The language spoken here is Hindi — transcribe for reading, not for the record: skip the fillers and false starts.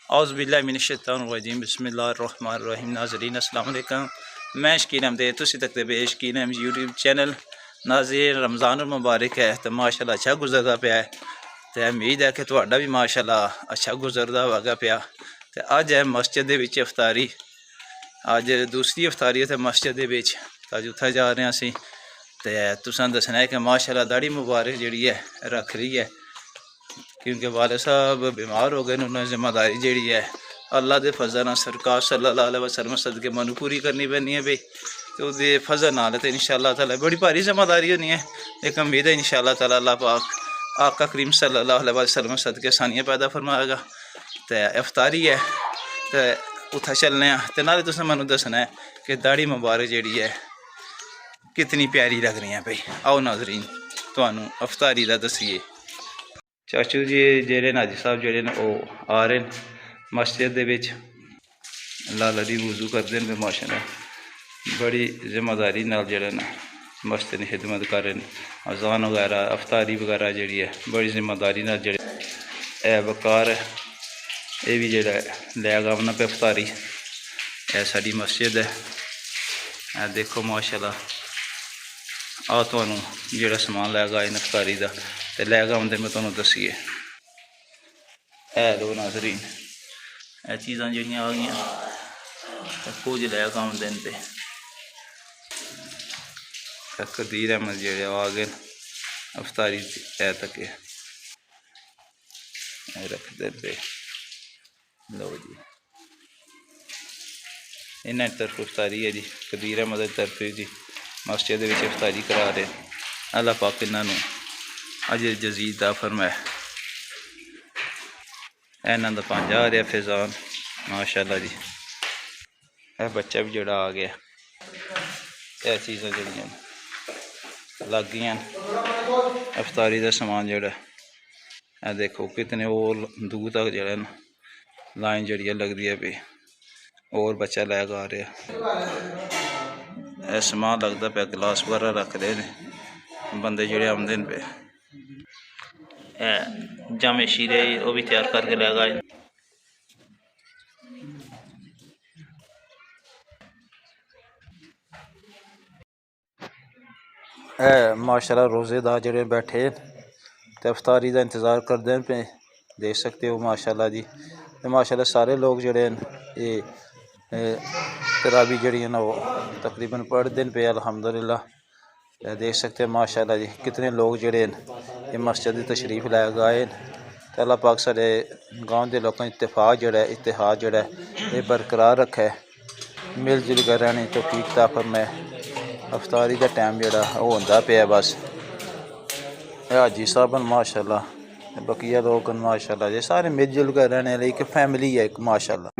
औज़ुबिल्लाहिमिनश्शैतानिर्रजीम बिस्मिल्लाहिर्रहमानिर्रहीम। नाज़रीन अस्सलाम वालेकुम। मैं शकीन अहमद तुसी तक ते शकीन अहमद यूट्यूब चैनल। नाज़रीन रमज़ान मुबारक है तो माशाल्लाह अच्छा गुजरदा पिया है तो उम्मीद है कि तुहाडा भी माशाल्लाह अच्छा गुजरदा होगा पिया। तो अज है मस्जिद दे विच इफ्तारी, अज दूसरी इफ्तारी है मस्जिद दे विच, अज उत्थे जा रहे हैं असीं। तो तुसां दसना है कि माशाल्लाह दाढ़ी मुबारक जिहड़ी है रख रही है, क्योंकि वाले साहब बीमार हो गए। उन्होंने जिम्मेदारी जी है अल्लाह के फजल नाल सरकार सल्लल्लाहु अलैहि वसल्लम सदके मनु पूरी करनी पैनी है भाई। तो उसके फजल नाल तो इंशाअल्लाह ताला बड़ी भारी जिम्मेदारी होनी है। एक उम्मीद है इंशाअल्लाह ताला अल्लाह पाक आका करीम सल्लल्लाहु अलैहि वसल्लम सदके सानियाँ पैदा फरमाएगा। तो इफ्तारी है तो उत्थे चलने तो नाले तुसें मैनू दसना है कि दाढ़ी मुबारक जी है कितनी प्यारी लग रही है भाई। आओ नाजरीन तुहानू इफ्तारी का दसीए। चाचू जी जेरे नाजी साहब जोड़े ने वो आ रहे हैं मस्जिद दे विच, लाला दी वजू करते हैं माशाल्लाह। बड़ी जिम्मेदारी नाल जेड़े न मस्जिद की खिदमत कर रहे हैं। अजान वगैरह अफ्तारी वगैरह जी है बड़ी जिम्मेदारी नाल जेड़े ए वकार है ये भी जेड़ा लैगा उन्होंने पे अफ्तारी। ए साडी मस्जिद है, ए देखो माशाल्लाह। आ तुहानू जेड़ा समान लैगा इन अफ्तारी का तो लैगा आंदे मैं तुहानू दसीए। है लो नाजरीन ए चीज़ां जिहड़ियां आ गईयां कुछ लैगा आंदे ते कदीर अहमद जेड़े आ गए अफ्तारी ए तक रखते पे। लो जी इन्हें तरफ इफ्तारी है जी, कदीर अहमद की तरफ जी मस्जिद विच इफ्तारी करा रहे। अल्लाह पाक इन्होंने अजर जजीद दा फरमाए। इन्हों का पंज आ रहा फैजान माशाल्लाह जी। यह बच्चा भी जोड़ा आ गया। यह चीज़ां जड़ियाँ लग गई अफ्तारी का समान जोड़ा है। देखो कितने और दूर तक जड़ा लाइन जड़िया लगती है भी और बच्चा लैग आ रहा। यह समान लगता पे गिलास वगैरह रखते हैं बंदे जोड़े आते हैं पे। जामे शीरे वो भी तैयार करके लैग आए। माशाल्लाह रोज़ेदार जोड़े बैठे तो अफ्तारी का इंतज़ार करते हैं पे, देख सकते हो माशाल्लाह जी। तो माशाल्लाह सारे लोग जोड़े ये तरावी जड़ी ना वो तकरीबन पढ़ते हैं पे अल्हम्दुलिल्लाह। देख सकते हैं माशाल्लाह जी कितने लोग जोड़े ये मस्जिद की तशरीफ़ लैग आए। तो अल्लाह पाक सारे गाँव के लोगों इत्तेफाक जोड़ा इतिहाद जोड़ा ये बरकरार रखे, मिलजुल कर रहने तो ठीक था। पर मैं अफ्तारी का टाइम जोड़ा वो होंदा पे बस। हाजी साहब माशाल्लाह बकिया लोग माशाल्लाह ये सारे मिलजुल कर रहने वाली एक फैमिली है एक माशाल्लाह।